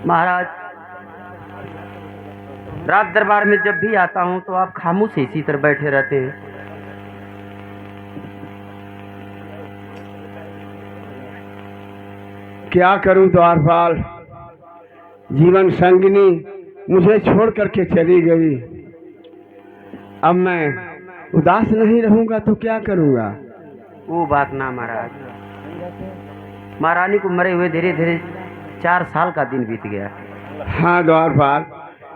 महाराज, रात दरबार में जब भी आता हूँ तो आप खामोश इसी तरह बैठे रहते हैं। क्या करूं द्वारपाल, जीवन संगिनी मुझे छोड़ करके चली गई। अब मैं उदास नहीं रहूंगा तो क्या करूंगा। वो बात ना महाराज, महारानी को मरे हुए धीरे धीरे 4 साल का दिन बीत गया। हाँ द्वारपाल,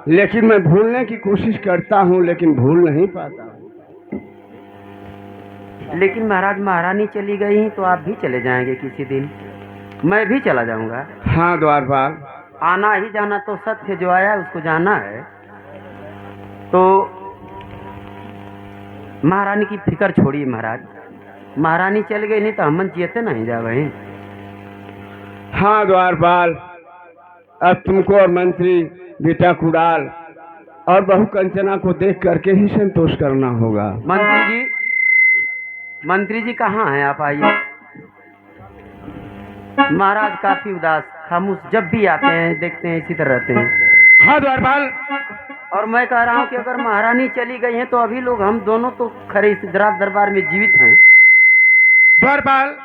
लेकिन मैं भूलने की कोशिश करता हूँ लेकिन भूल नहीं पाता। लेकिन महाराज, महारानी चली गई तो आप भी चले जाएंगे किसी दिन, मैं भी चला जाऊंगा। हाँ द्वारपाल, आना ही जाना तो सत्य, जो आया उसको जाना है। तो महारानी की फिक्र छोड़िए महाराज, महारानी चल गई नहीं तो हम जियते नहीं जा भाई। हाँ द्वारपाल, अब तुमको और मंत्री बेटा कुड़ाल और बहू कंचना को देख करके ही संतोष करना होगा। मंत्री जी कहाँ हैं? आप आइए। महाराज काफी उदास खामोश, जब भी आते हैं देखते हैं इसी तरह रहते हैं। हाँ द्वारपाल, और मैं कह रहा हूँ कि अगर महारानी चली गई हैं तो अभी लोग हम दोनों तो खरे इस रात दरबार में जीवित हैं। द्वारपाल,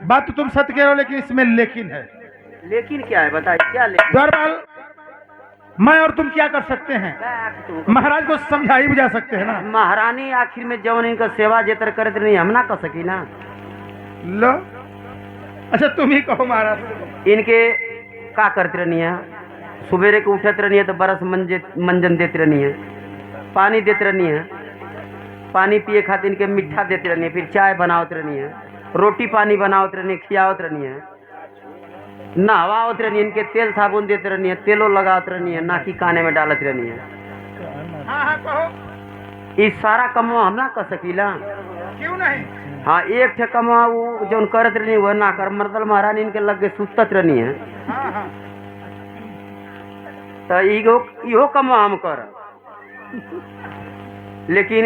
बात तो तुम सत्य कह रहे हो, लेकिन इसमें लेकिन है। लेकिन क्या है बताइए, क्या लेकिन? द्वारपाल, मैं और तुम क्या कर सकते हैं? महाराज को समझा ही बुझा सकते हैं ना। महारानी आखिर में जवन इनका सेवा जेतर करते नहीं, हम ना कर सकी ना। लो, अच्छा तुम ही कहो महाराज। इनके का करते रहनी है, सुबेरे को उठते रहनी है तो बरस मंजन देते रहनी है, पानी देते रहनी है, पानी पिए खातिर इनके मीठा देते रहनी है, फिर चाय बनावत रहनी है, रोटी पानी बनावत रहनी है, खियावत रहनी है, नहवावत रहनी है, इनके तेल साबुन देते रहनी है, तेलो लगावत रहनी है, नाकी काने में डालत रहनी है। हाँ हाँ कहो। इस सारा कमवा हम ना कर सकीला? क्यों नहीं? हाँ, एक ठे कमवा वो जो करत रहनी वह ना कर, मर्दल महारानी इनके लगे सुतत रहनी है। हाँ हाँ, तो इहो कमवा हम कर, लेकिन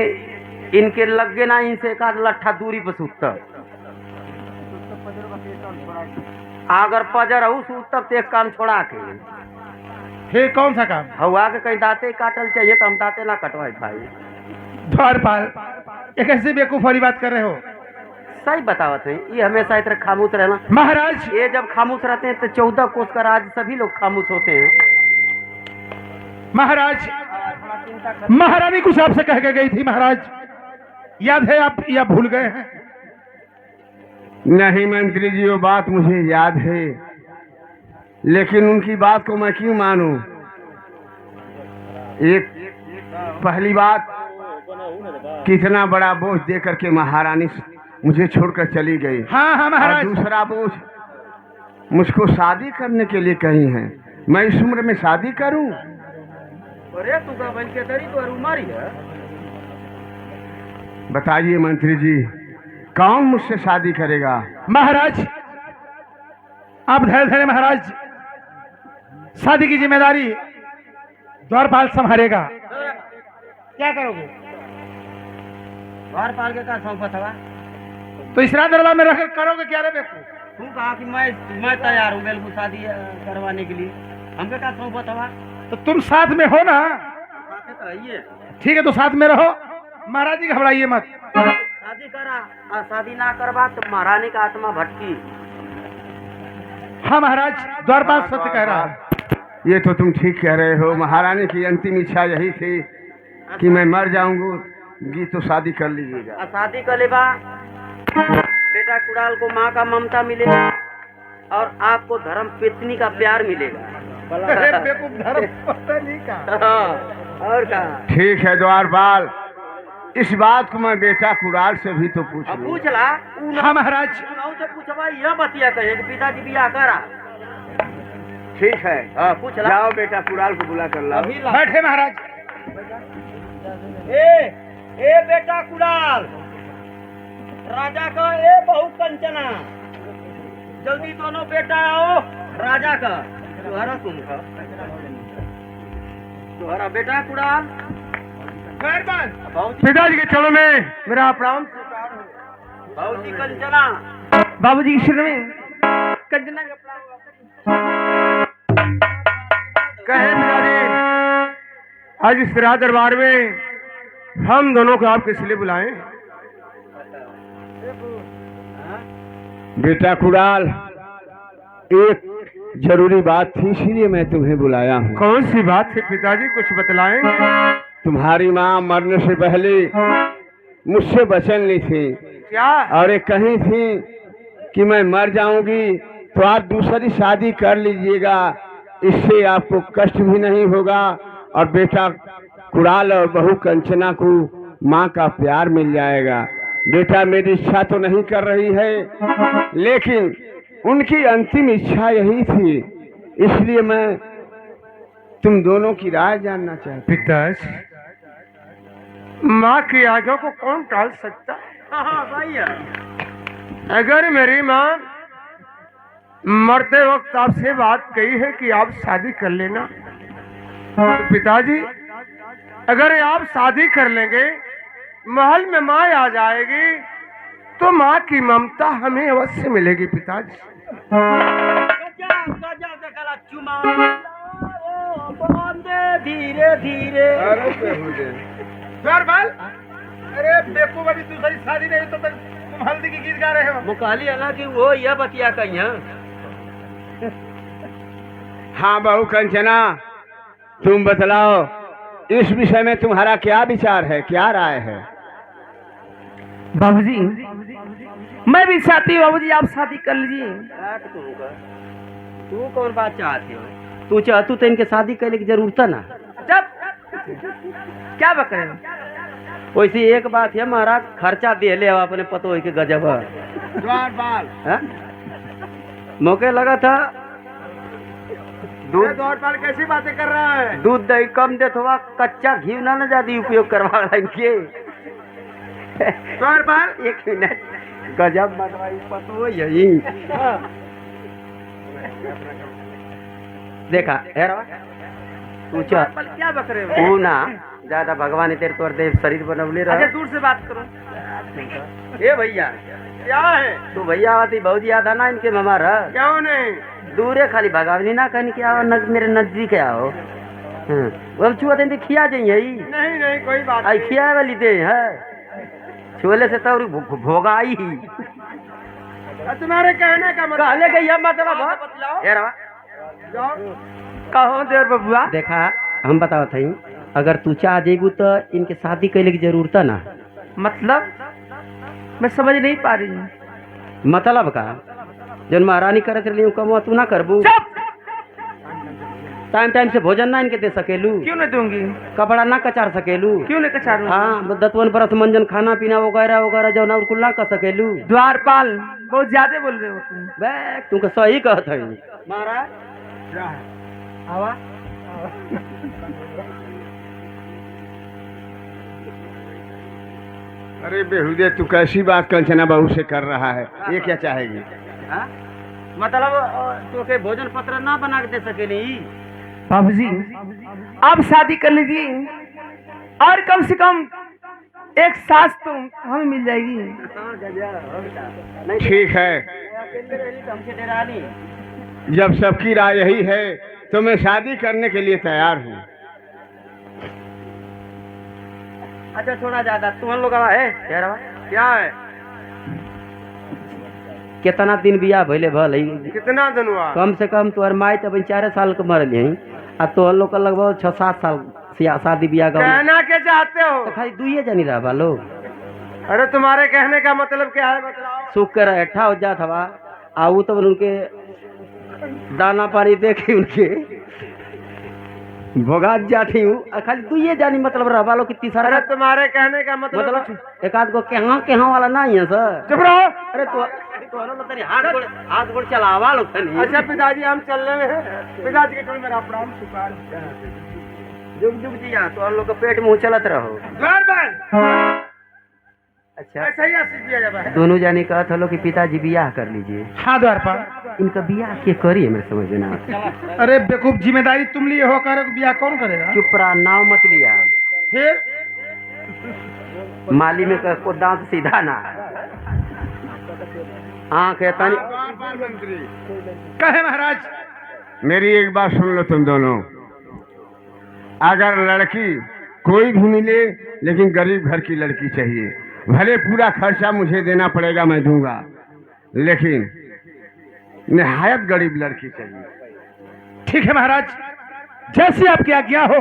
इनके लगे ना, इनसे एक आध लट्ठा दूरी पर सुतत। अगर पजर हूँ सुतब तो एक काम छोड़ा के फिर कौन सा काम? हवा के कहीं दांते काटल चाहिए तो हम दांते ना कटवाए भाई। द्वारपाल, एक ऐसी बेवकूफ वाली बात कर रहे हो। सही बतावत है, ये हमेशा इतना खामोश रहना। महाराज, ये जब खामोश रहते हैं तो 14 कोस का राज सभी लोग खामोश होते हैं। महाराज, महारानी कुछ आपसे कह के गई थी महाराज, याद है आप या भूल गए हैं? नहीं मंत्री जी, वो बात मुझे याद है, लेकिन उनकी बात को मैं क्यों मानूं। एक पहली बात, कितना बड़ा बोझ दे करके महारानी मुझे छोड़कर चली गई। हाँ हाँ महाराज। और दूसरा बोझ, मुझको शादी करने के लिए कही है। मैं इस उम्र में शादी करूं? अरे तू का बन के तरी तो रुमारी है। बताइए मंत्री जी, कौन मुझसे शादी करेगा? महाराज, आप धैर्य धरे महाराज, शादी की जिम्मेदारी द्वारपाल संभालेगा। क्या करोगे? द्वारपाल के का सौंपत हवा? तो इस रात दरबार में रखकर करोगे क्या रे बेवकूफ? तू कहा कि मैं तैयार हूँ बिल्कुल शादी करवाने के लिए, हमके का सौंपत हवा? तो तुम साथ में हो ना? तो आइए, ठीक है, तो साथ में रहो। महाराज जी घबराइए मत। शादी करा और शादी ना करवा तो महारानी का आत्मा भटकी। हाँ महाराज, द्वारपाल सत्य कह रहा है। ये तो तुम ठीक कह रहे हो। महारानी की अंतिम इच्छा यही थी कि मैं मर जाऊंगी तो शादी कर लीजिएगा। शादी कर लेगा, बेटा कुड़ाल को माँ का ममता मिलेगा और आपको धर्म पत्नी का प्यार मिलेगा। धर्म पत्नी का? और क्या? ठीक है द्वारपाल, इस बात को मैं बेटा कुड़ाल से भी तो पूछ लूं। पूछ ला। हाँ महाराज। से पूछवा, यह बतिया कहे कि पिताजी बियाह करा। ठीक है, पूछ ला। जाओ बेटा कुड़ाल को बुला कर लाओ। बैठे महाराज। ए बेटा कुड़ाल, राजा का ए बहू कंचना, जल्दी दोनों बेटा आओ। राजा का तुम्हारा तुम्हारा बेटा कुड़ाल, पिताजी के चलो में मेरा प्रणाम। बाबूजी कंचना, बाबूजी की शरण में कंचना का प्रणाम। कहे पिताजी, आज इस राज दरबार में हम दोनों को आप किस लिए बुलाए? बेटा कुणाल, एक जरूरी बात थी, इसलिए मैं तुम्हें बुलाया हूँ। कौन सी बात थी पिताजी, कुछ बतलाएं? तुम्हारी माँ मरने से पहले मुझसे वचन ली थी। क्या? और एक कही थी कि मैं मर जाऊंगी तो आप दूसरी शादी कर लीजिएगा, इससे आपको कष्ट भी नहीं होगा और बेटा कुणाल और बहू कंचना को माँ का प्यार मिल जाएगा। बेटा मेरी इच्छा तो नहीं कर रही है, लेकिन उनकी अंतिम इच्छा यही थी, इसलिए मैं तुम दोनों की राय जानना चाहता हूं। पिताजी, माँ की आज्ञा को कौन टाल सकता है? हाँ भैया, अगर मेरी माँ मरते वक्त आपसे बात कही है कि आप शादी कर लेना, तो पिताजी अगर आप शादी कर लेंगे, महल में माँ आ जाएगी, तो माँ की ममता हमें अवश्य मिलेगी। पिताजी धीरे धीरे। अरे बेवकूफ, अभी दूसरी शादी नहीं तो तुम हल्दी की गीत गा रहे हो। मुकाली अला की वो यह बतिया कहीं। हाँ बहू कंचना, तुम बतलाओ, इस विषय में तुम्हारा क्या विचार है, क्या राय है? बाबूजी, मैं भी चाहती हूँ बाबूजी, आप शादी कर लीजिए। तू कौन बात चाहती हो? तू चाहतू तो इनके शादी करने की जरूरत है ना। जब क्या बक रहे हो? वैसे एक बात है महाराज, खर्चा दे ले अपने पतो के गजब है। मौके लगा था दूध द्वारपाल कैसी बातें कर रहा है? दूध दही कम दे थोड़ा, कच्चा घी ना ज्यादा उपयोग करवा इनके। द्वारपाल एक मिनट, गजब मतवाई पतो यही। देखा तू चल, क्या बक रहे हो? तू ना ज्यादा भगवान तेरे तोर देव शरीर बनवले रहा। अच्छा दूर से बात करो। ए भैया, क्या है? तू भैया आती बहुत याद आना इनके हमारा। क्यों नहीं? दूरे खाली भगावनी ना कहनी क्या मेरे नजदीक आओ। वो छुआ दें खिया जाइए। नहीं नहीं कोई बात आई खिया वाली दे है, छोले से तो भोगाई ही। तुम्हारे कहने का मतलब कहले के यह मतलब कहो देर बबुआ। देखा, हम बताओ थी, अगर तू चाह जेबू तो इनके शादी कैले की जरूरत है ना। मतलब मैं समझ नहीं पा रही हूँ। मतलब का जन महारानी करत रही कमवा तू ना करबू। टाइम टाइम से भोजन ना इनके दे सकेलू। क्यों नहीं दूंगी? कपड़ा ना कचार सकेलू। क्यों नहीं कचारूं? हाँ, दतवन बरस मंजन खाना पीना वगैरह वगैरह जो ना कुल ना कर सकेलू। द्वारपाल बहुत ज्यादा बोल रहे हो तुम। बैग तुमको सही कहत है महाराज। आवा अरे बेहुदे, तू कैसी बात कंचना बहू से कर रहा है? ये क्या चाहेगी? मतलब तो के भोजन पत्र ना बना के दे सकेली। बाबूजी, आप शादी कर लीजिए और कम से कम एक सास तो हमें मिल जाएगी। ठीक है, जब सबकी राय यही है तो मैं शादी करने के लिए तैयार हूँ। अच्छा थोड़ा ज्यादा तुम लोग है क्या है? कितना दिन बियाह भइले भल है? कितना दिन हुआ? कम से कम तोहर माई तो 4 साल के मरल है, आ तोहर लोग का लगभग 6-7 साल शादी बियाह का। कहना क्या चाहते हो? तो खाली दुइये जनी रहा लोग। अरे तुम्हारे कहने का मतलब क्या है, बताओ। सुख कर अट्ठा हो जात हवा आऊ तो उनके दाना पानी दे के उनके भोगा जाती हूँ। खाली दुइये जानी मतलब रहा लो कितनी सारा। अरे तुम्हारे कहने का मतलब एक आध को केहा वाला नहीं है सर। चुप रहो। अरे तो हाथ गोड़ चलावा लो। अच्छा पिताजी, हम चल रहे हैं। पिताजी के मेरा प्रणाम स्वीकार। जुग जुग जिया तो हम लोग का पेट मुंह चलत रहो। अच्छा ऐसा ही आशीष दिया जाता है। दोनों जाने का था कि पिताजी बियाह कर लीजिए। हाँ द्वारपाल, इनका बियाह के करिए मेरे समझ में ना आता। अरे बेवकूफ, जिम्मेदारी तुम लिए हो, कर बिया कौन करेगा? चुप रहा, नाव मत लिया। फिर माली में को दांत सीधा ना। हाँ कहता नहीं। कहे महाराज, मेरी एक बात सुन लो तुम दोनों। अगर लड़की कोई भी मिले लेकिन गरीब घर की लड़की चाहिए, भले पूरा खर्चा मुझे देना पड़ेगा, मैं दूंगा, लेकिन निहायत गरीब लड़की चाहिए। ठीक है महाराज, जैसी आपकी आज्ञा हो।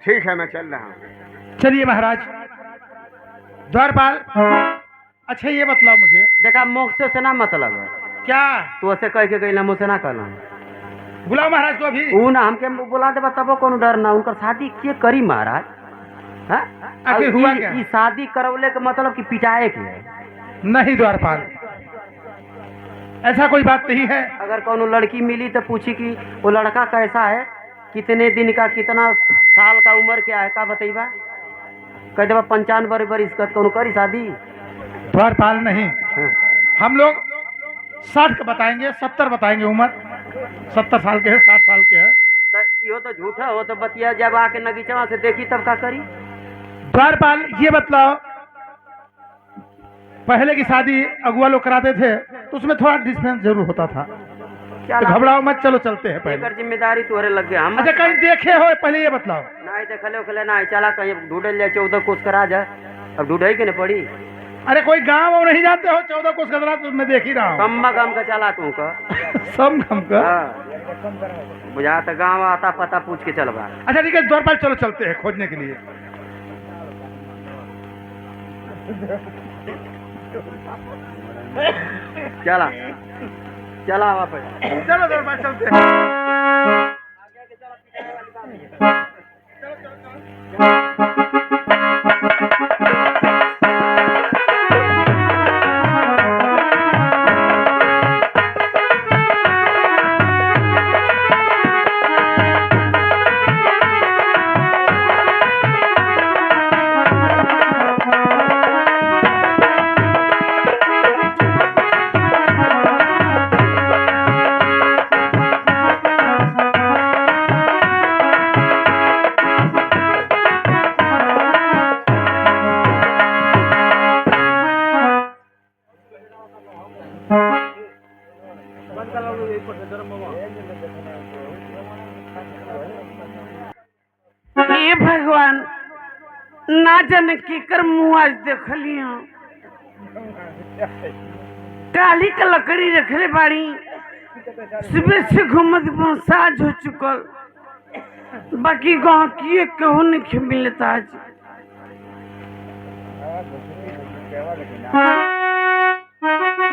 ठीक है, मैं चल रहा हूँ। चलिए महाराज। द्वारपाल, अच्छा ये बतलाओ मुझे, देखा मोक्ष से ना मतलब है, क्या तू ऐसे कह के गई ना, मुझसे ना कहना। बुलाओ महाराज को अभी। ऊ ना हमके बुला देबा तबो कोनो डर ना, उनकर शादी के करी महाराज। हाँ? आखिर अब हुआ ई- क्या? ई शादी करवले के मतलब कि पिटाए के है। नहीं द्वारपाल, ऐसा कोई बात नहीं है। अगर कोनो लड़की मिली तो पूछी कि वो लड़का कैसा है, कितने दिन का, कितना साल का, उम्र क्या है, का बतईबा, कह देबा 95 बरिस का, कोनो करी शादी। द्वारपाल नहीं, हाँ। हम लोग 60 का बताएंगे, 70 बताएंगे उम्र, 70 साल के है, 60 साल के है। तो यो तो झूठा हो, तो बतिया जब आके नगीचवा से देखी तब का करी। द्वारपाल ये बतलाओ, पहले की शादी अगुआ लोग कराते थे तो उसमें थोड़ा डिस्टेंस जरूर होता था, क्या तो घबराओ मत, चलो चलते हैं पहले। एकर जिम्मेदारी तोहरे लग गया। हम अच्छा कहीं देखे हो पहले ये बतलाओ। नहीं देखले उखले नहीं, चला कहीं ढूंढल जाए, 14 कोस करा जाए, अब ढूंढे के नहीं पड़ी। अरे कोई गांव और नहीं जानते हो, 14 कोस गदरा तो मैं देख ही रहा हूँ। सम्मा गांव का चला तू का। सम खम का। हाँ। बुझा तो गाँव आता पता पूछ के चलबा। अच्छा ठीक है द्वारपाल, चलो चलते हैं खोजने के लिए। चला चला वापस। चलो द्वारपाल चलते हैं। हे भगवान, ना जाने केकर मुँह आज देखलियो, काली का लकड़ी रखले बाड़ी, सुबह से घूमत साझ हो चुकल, बाकी गाँव की कहूँ नहीं मिलता आज।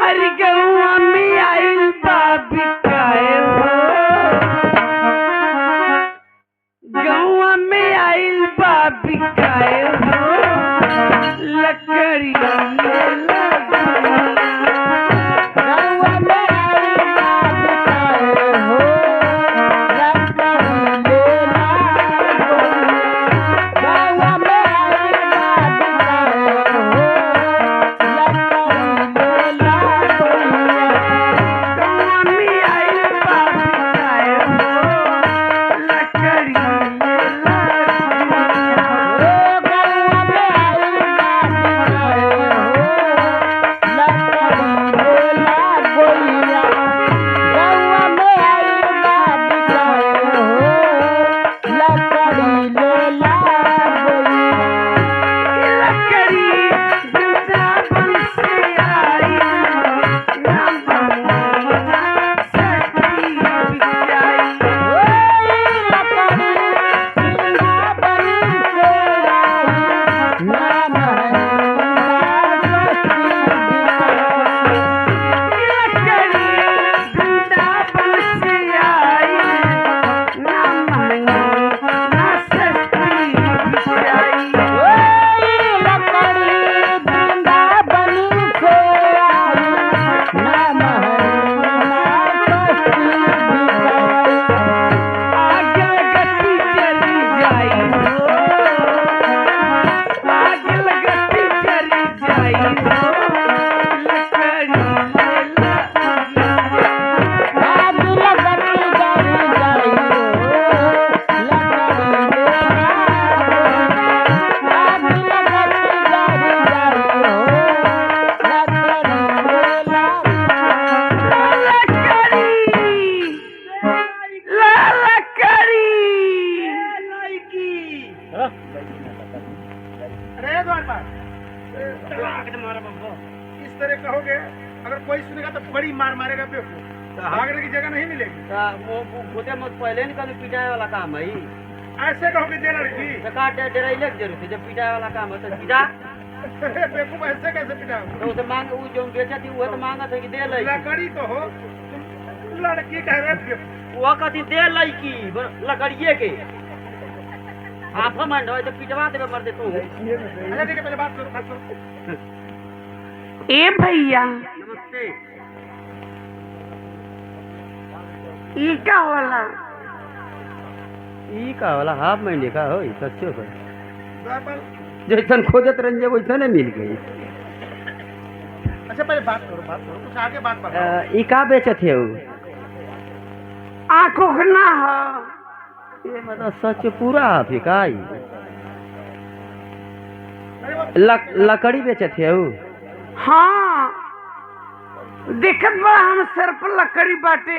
हरी गौआ में आइल बाबी काए हो, गौआ में आइल बाबी काए हो, लकड़ी अरे द्वारपाल, इस तरह कहोगे अगर कोई सुनेगा तो बड़ी मार मारेगा बेवकूफ, भागने की जगह नहीं मिलेगी। वो मत पहले नहीं कभी पिटाए वाला काम है ऐसे कहोगे दे लड़की, तो काट डेरा लग जरूर जब पिटाए वाला काम है तो पिटा बेवकूफ ऐसे कैसे पिटाओगे? तो उसे मांग वो जो बेचा थी वो तो मांगा था कि दे लई लकड़ी तो हो, तुम लड़की कह रहे थे। वो कथी दे लई की लकड़िए के आप मंड हो तो पिटवा देबे मर दे तू। अच्छा ठीक है, पहले बात करो। ए भैया नमस्ते। ई का होला? ई का वाला हाफ महीने का हो सच्चो का द्वारपाल, जैसन खोजत रंजे वैसन मिल गई। अच्छा पहले बात करो, कुछ आगे बात बताओ। ई का बेचत है वो? आंखों के ना हो, ये मतलब सच पूरा हाफ है का? लकड़ी बेचत है वो? हाँ देखत बा हम सर पर लकड़ी बाटे।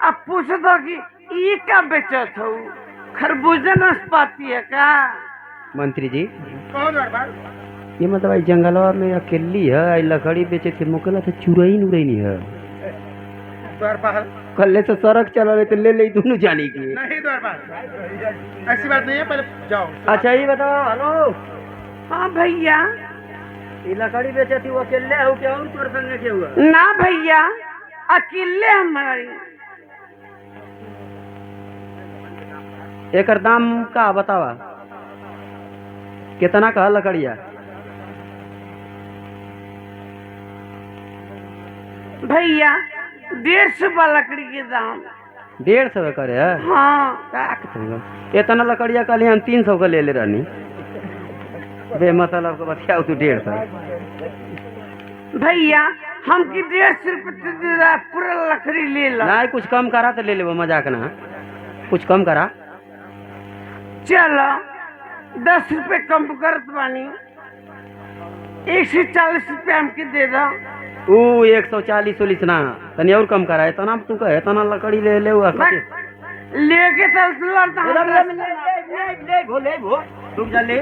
अब पूछ दो कि ई का बेचत हो? खरबूजा नाशपाती है का? मंत्री जी कहो द्वारपाल। ये मतलब आई जंगलवा में अकेली है आई लकड़ी बेचे थे मुकला तो चुरई नुरई नहीं है। द्वारपाल कल्ले से सड़क चला रहे तो ले ले दोनों जाने की। नहीं द्वारपाल, ऐसी बात नहीं है, पहले जाओ। अच्छा ये बताओ। हेलो हाँ भैया। ये लकड़ी बेचे थी वो अकेले हो क्या और तोर संगे के हुआ? ना भैया अकेले हमारी। एकर दाम का बतावा कितना का लकड़िया? भैया 150 लकड़ी के दाम। 150 करे है? हाँ का कहूँगा इतना लकड़िया कल हम 300 का ले ले रहनी बे मतलब को बताओ तू 150। भैया हमकी 150 रुपये दे दे, पूरा लकड़ी ले लो। नहीं कुछ कम करा तो ले ले वो मजाक ना कुछ कम करा। चलो 10 रुपये कम करत बानी, 140 रुपये हमके दे दो। वो 140 ना तनी और कम करा इतना तू कहे इतना लकड़ी ले ले हुआ लेके चल रुक जा ले।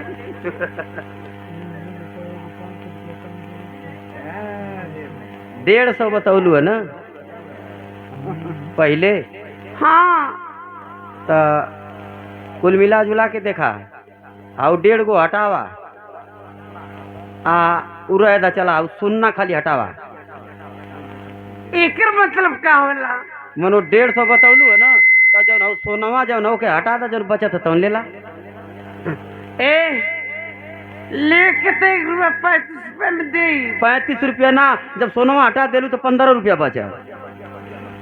150 बतौलू है ना पहले? हाँ तो कुल मिला जुला के देखा और 1.5 गो हटावा उड़ा चला सुनना खाली हटावा। एकर मतलब का होला? मनो 150 बतौलू है ना तो जौन हो सोनवा जौन हो के हटा दा जौन बचत है तौन लेला। ए लेके तो 1 रुपया 35 रुपये में दे। 35 रुपया ना जब सोनवा हटा देलू तो 15 रुपया बचा।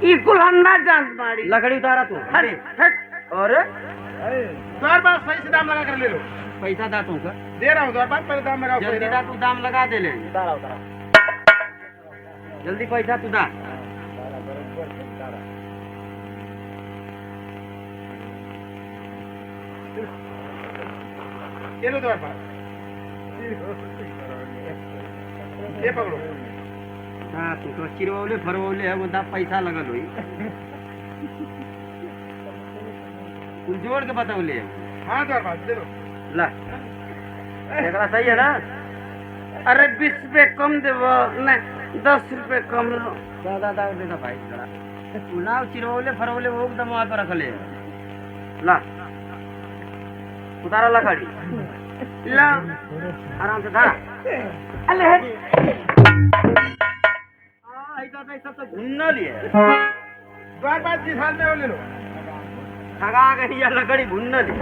ई कुल हम ना जान मारी। लकड़ी उतारा तू अरे और द्वारपाल सही से दाम लगा कर ले लो। पैसा दा तू का दे रहा हूँ द्वारपाल, पहले दाम लगाओ। जल्दी दा तू दाम लगा दे ले जल्दी पैसा तू दा। ये लो द्वारपाल, ये पकड़ो। हाँ तू तो चिरवले फरवले है वो दा पैसा लगल हुई कुल जोड़ के बताओले। हाँ द्वारपाल दे लो। ला एकरा सही है ना? अरे 20 रुपये कम देवो नहीं 10 रुपये कम लो। दादा दादा देना भाई जरा तू ना चिरवले फरवले वो एकदम वहाँ पर रख ले। ला उतारा लकड़ी लो आराम से धारा। अरे सब तो घूमना लिए द्वारपाल जिस हाल में हो ले लो। ठगा गई या लकड़ी भूनना लिए।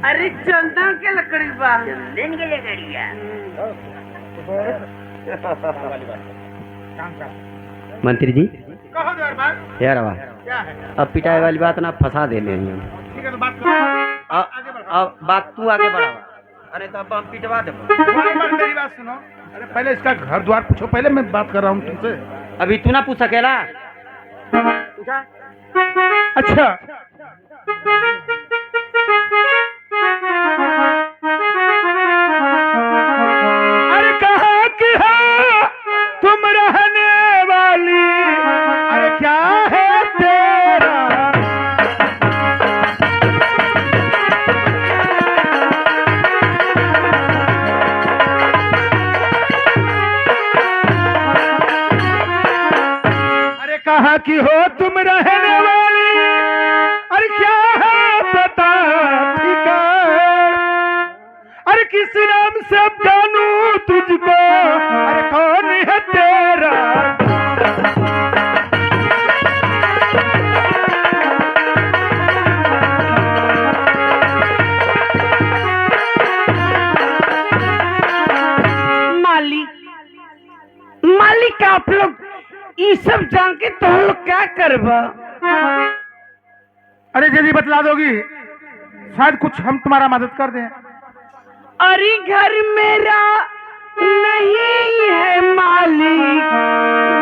अरे चंदन के लकड़ी बा। दिन के लकड़ी है। मंत्री जी कहो द्वारपाल। यार वाह क्या है? अब पिटाई वाली बात ना फंसा दे ले हम। ठीक है तो बात करो, आगे बढ़ो। अब बात तू आगे बढ़ावा। अरे तो अब हम पिटवा दे। द्वारपाल मेरी बात सुनो। अरे पहले इसका घर द्वार पूछो, पहले मैं बात कर रहा हूँ तुमसे। अभी तू ना पूछ सकेला पूछा। अच्छा अरे कहाँ की है तुम रहने वाली? अरे क्या है तेरा? की हो तुम रहने वाली, अरे क्या है पता ठिका, अरे किस नाम से अब जानू तुझको, अरे कौन है तेरा। मालिक आप लोग ये सब जान के तो हम लोग क्या करबा। अरे जल्दी बतला दोगी, शायद कुछ हम तुम्हारा मदद कर दें। अरे घर मेरा नहीं है मालिक,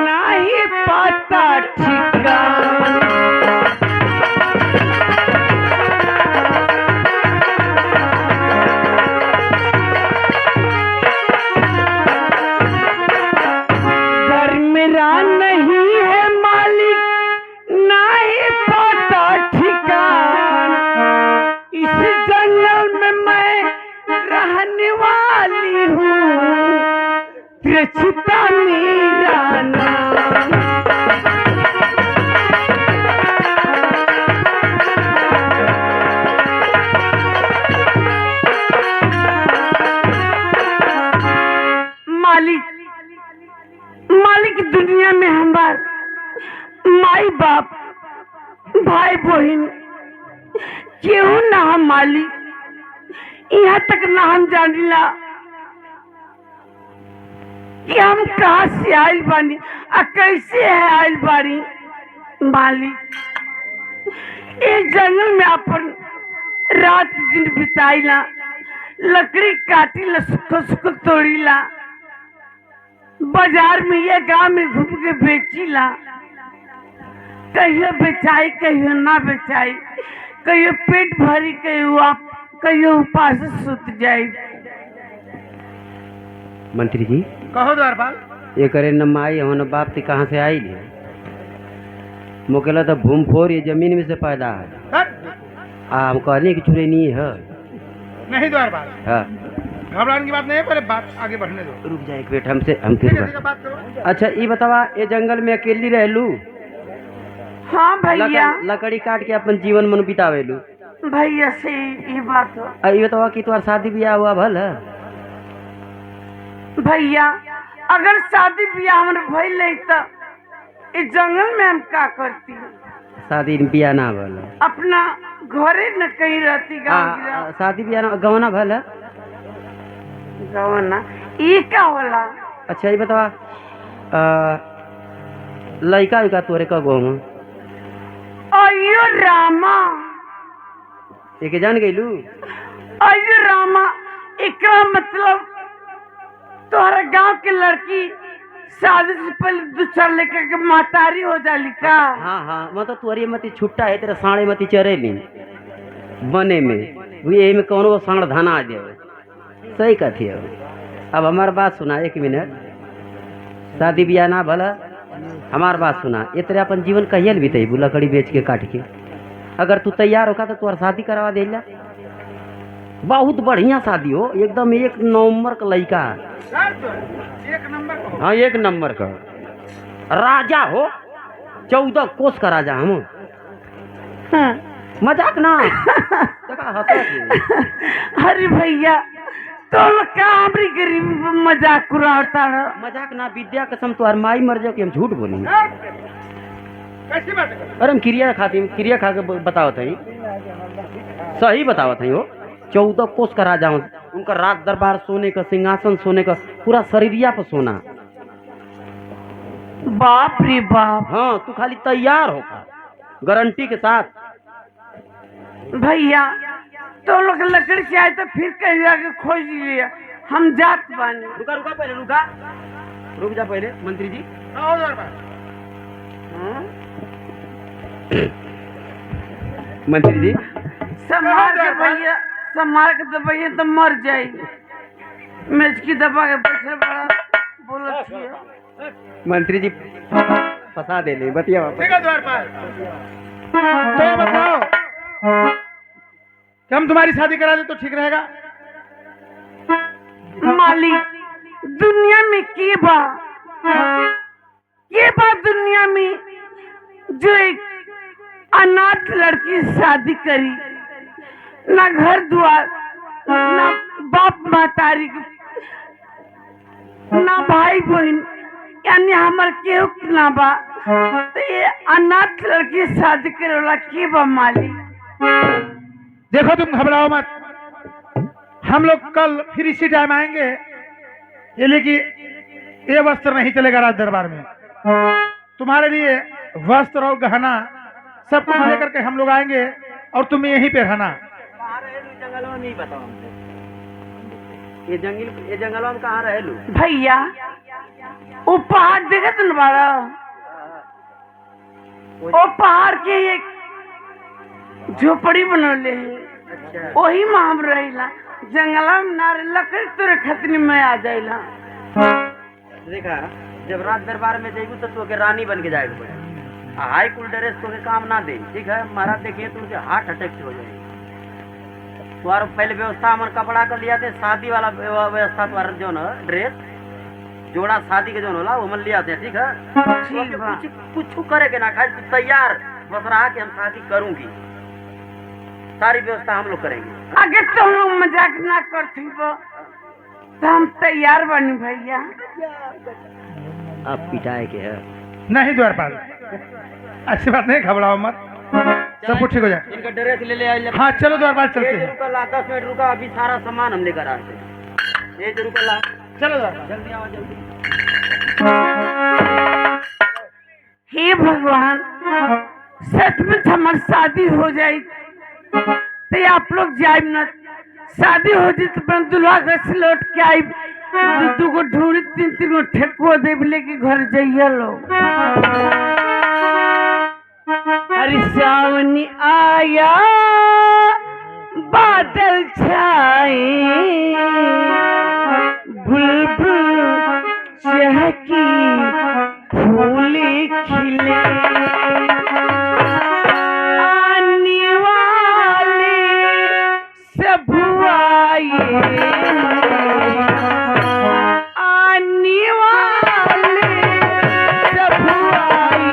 नहीं पता ठिकाना। घर मेरा नहीं है मालिक, नहीं पता ठिकाना। इस जंगल में मैं रहने वाली हूँ, त्रिछता मेरा नाम। मालिक मालिक दुनिया में हमार माई बाप भाई बहन क्यों ना हम मालिक, यहाँ तक ना हम जानिला कि हम कहाँ से आयल बानी आ कैसे है आयल बानी। मालिक इस जंगल में अपन रात दिन बिताईला, लकड़ी काटीला, सुख सुख तोड़ीला, बाजार में या गांव में घूम के बेचीला। कहियो बेचाई कहियो ना बेचाई, कहियो पेट भरी कहियो उपास सुत जाए। मंत्री जी कहो द्वारपाल। ये करे न माई हो न बाप ती कहाँ से आई ले, मोकेला तो भूम फोर ये जमीन में से पैदा है। हम कहने की चुरे नहीं है। नहीं द्वारपाल, हाँ घबराने की बात नहीं है, पहले बात आगे बढ़ने दो। रुक जाए एक बेट हमसे हम ठीक फिर है, बात करो। अच्छा ये बतावा, ये जंगल में अकेली रहलू, हाँ भैया, लकड़ी काट के अपन जीवन मन बितावेलू। भैया से ये बात हो। ये बतावा कि तुम्हार शादी ब्याह हुआ भल है? भैया अगर शादी ब्याह हमर भइल नहीं तो इस जंगल में हम क्या करती। शादी ब्याह ना भल है? अपना घरे न कहीं रहती। गाँव शादी ब्याह ना गवना भल है? गवना ये क्या होला? अच्छा ये बतावा, लड़का उका तोरे का गाँव में? अयो रामा, एक जान गईलू? अयो रामा, एकरा मतलब तोहरा गांव के लड़की शादी से पहले दूसरा लेकर के मातारी हो जाली का? हाँ हाँ, मतलब तुअरी मती छुट्टा है, तेरा साढ़े मती चरेली बने में, यही में कौनो साढ़ धाना आ जाए। सही कथी है। अब हमार बात सुना एक मिनट, शादी ब्याह ना भला, हमार बात सुना, ये तेरे अपन जीवन कहिए बीते लकड़ी बेच के काट के। अगर तू तैयार होगा तो तुम्हारा शादी करवा दे, बहुत बढ़िया शादी हो, एकदम एक नंबर का लड़का। एक नंबर का। हाँ एक नंबर का राजा हो, 14 कोस का राजा हम। हाँ। मजाक ना देखा हंसा के। अरे भैया तो क्या हमारी गरीबी पे मजाक उड़ाता है? मजाक ना, विद्या कसम तुम्हारी माई मर जाओ कि हम झूठ बोलेंगे। कैसी बात है? अरे हम क्रिया खाती, क्रिया खा के बतावत है, सही बतावत है। वो 14 कोस का राजा हूँ, उनका राज दरबार सोने का, सिंहासन सोने का, पूरा शरीरिया पर सोना। बाप रे बाप। हाँ तू खाली तैयार होगा गारंटी के साथ। भैया तो लोग लकड़ी चाहिए तो फिर कहीं आके खोज लिया, हम जात बानी। रुका रुका पहले, रुका रुक जा पहले मंत्री जी। आओ द्वारपाल। मंत्री जी संभाल के भैया, संभाल के तो भैया तो मर जाएगी। मिर्च की दबा के बैठे बड़ा बोलत है। मंत्री जी फंसा दे ले बतिया। ठीक है द्वारपाल, तो ये बताओ कि हम तुम्हारी शादी करा दे तो ठीक रहेगा? मालिक दुनिया में के बा दुनिया में जो एक अनाथ लड़की से शादी करी, ना घर द्वार, ना बाप महतारी, ना भाई बहन, यानी हमार केहू ना बा, तो ये अनाथ लड़की से शादी करे वाला के बा माली? देखो तुम घबराओ मत, हम लोग कल फिर इसी टाइम आएंगे। ये लेकिन ये वस्त्र नहीं चलेगा राज दरबार में। तुम्हारे लिए वस्त्र और गहना सब कुछ लेकर के हम लोग आएंगे और तुम यहीं पे रहना। जंगल में नहीं बताओ हमसे, ये जंगल में कहाँ रहे लू? भैया वो पहाड़ देखा तुम बारा, वो पहाड़ के एक झोपड़ी बनौले है, अच्छा वही में हम रहिला। जंगला में ना लकड़ी तोरे खतनी में आ जाइला। देखा, जब राज दरबार में जाएगी तो तोके रानी बन के जाएगा पड़ेगा। हाई कुल ड्रेस तोके काम ना दे, ठीक है? महाराज देखिए तो उनके हार्ट अटैक हो जाएगी। तुम्हारा पहले व्यवस्था हमन कपड़ा कर लिया थे, शादी वाला व्यवस्था तुम्हारा जो ना ड्रेस जोड़ा शादी के जो होला वो मन लिया थे, ठीक है? ठीक बा। कुछ करे के ना खाए, तू तैयार बस रहा कि हम शादी करूंगी, सारी व्यवस्था हम लोग करेंगे। अगर तुम लोग मजाक ना करती तो हम तैयार बनी भैया। आप पिटाए के है नहीं द्वारपाल, अच्छी बात नहीं, घबराओ मत, सब कुछ ठीक हो जाए। इनका ड्रेस ले ले आइए। हाँ चलो द्वारपाल चलते ये हैं। रुका ला, 10 मिनट रुका, अभी सारा सामान हम लेकर आते हैं। ये रुका ला, चलो द्वारपाल। जल्दी आओ जल्दी। हे भगवान, सचमुच हमारी शादी हो जाए तो आप लोग जाए न, शादी हो जाए तो अपन दुल्हा घर से लौट के आई, दू गो ढूंढी, 3 गो ठेकुआ दे लेके घर जाइए लोग। अरे सावनी आया बादल छाए, बुलबुल चहकी फूले खिले, आने वाले सब आए, आने वाले सब आए,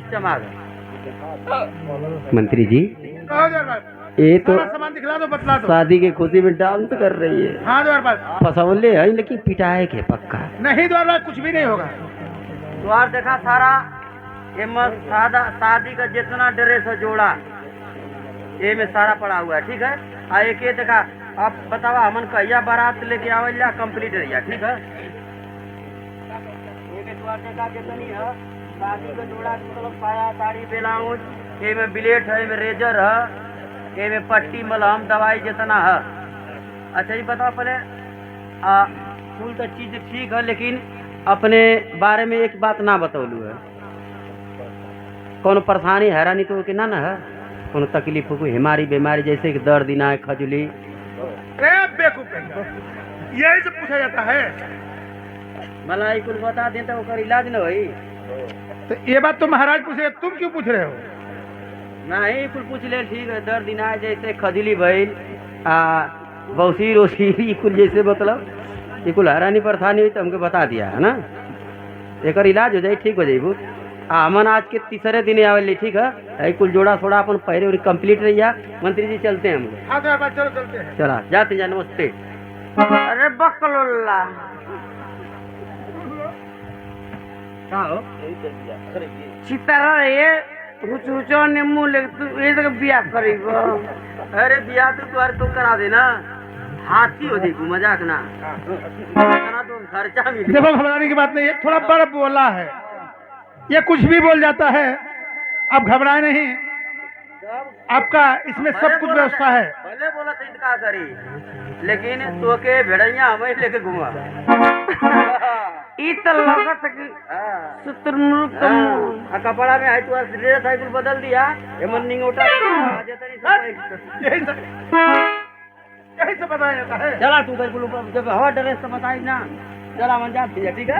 सिस्टम आ गया। मंत्री जी कहो दरबार, ये तो सारा सामान दिखला दो, बतला दो। शादी की खुशी में डांस कर रही है। हाँ दरबार, फसौले है लेकिन पिटाए के पक्का। नहीं दरबार, कुछ भी नहीं होगा। द्वार देखा सारा ये सादा शादी का जितना ड्रेस है जोड़ा ये में सारा पड़ा हुआ है, ठीक है। आ एक ये देखा, अब बतावा हमन कहिया बारात लेके आवल कंप्लीट रहिया, ठीक है। ये में द्वार देखा कितनी है शादी का जोड़ा, मतलब पाया साड़ी ब्लाउज, ये में ब्लेड है, ये में रेजर है, ये में पट्टी मलहम दवाई जितना है। अच्छा जी बताओ पहले फूल का चीज ठीक है, लेकिन अपने बारे में एक बात ना बतौलू है। कौन परेशानी हैरानी तो कि ना है, कौन तकलीफ हो, बीमारी बीमारी जैसे कि दर्द दिना खजुली। बेवकूफ यही सब पूछा जाता है। मलाई कुल बता दें तो ओकर इलाज न होई। तो ये बात तो महाराज पूछे, तुम क्यों पूछ रहे हो? नहीं कुल पूछ ले, ठीक है। दर्द दिना जैसे खजुली भइल बौसीर ओसीर कुल जैसे मतलब ये कुल हैरानी परेशानी हुई तो हमको बता दिया है ना, एक इलाज हो जाए, ठीक हो जाइबू। हमन आज के तीसरे दिन आवे, ठीक है। कुल जोड़ा थोड़ा अपन पहले और कंप्लीट रहिया। मंत्री जी चलते हैं हम लोग। हाँ दरबार, चलो चलते हैं। चला जाते जा, नमस्ते। अरे बकलोल्ला, सीतारा ये हुचो ने मुंह ले तू ये तक बिया करीब। अरे बिया तो करा देना, हाथी हो जाएगी, मजाक ना तो खर्चा मिले। देखो घबराने की बात नहीं है, थोड़ा बड़ा बोला है, ये कुछ भी बोल जाता है। आप घबराए नहीं, आपका इसमें सब कुछ व्यवस्था है। पहले बोला था इनका करी, लेकिन तो के भेड़िया हमें लेके घुमा। ई तो लगत कि शुतुरमुर्ग का मुंह। कपड़ा में है तो ड्रेस है बदल दिया, एमन निंगोटा यही से बताया जाता है। चला तू जब हवा ड्रेस तो बताई ना, चला मन जा, ठीक है।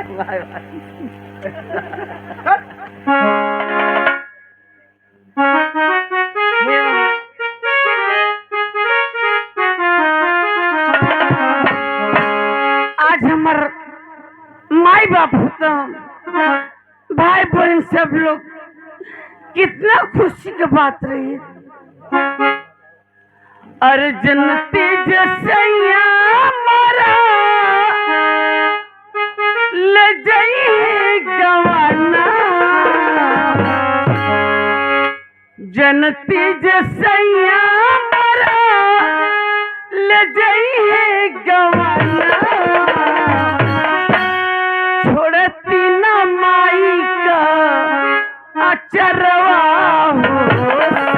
आज हमार माई बाप होता, भाई बहन सब लोग कितना खुशी की बात रही। अरे जन्नती जसैया मारा ले जाइए गवाना, जनती जसैया मारा ले जाइए गवाना, छोड़ती ना माई का अचरवा हो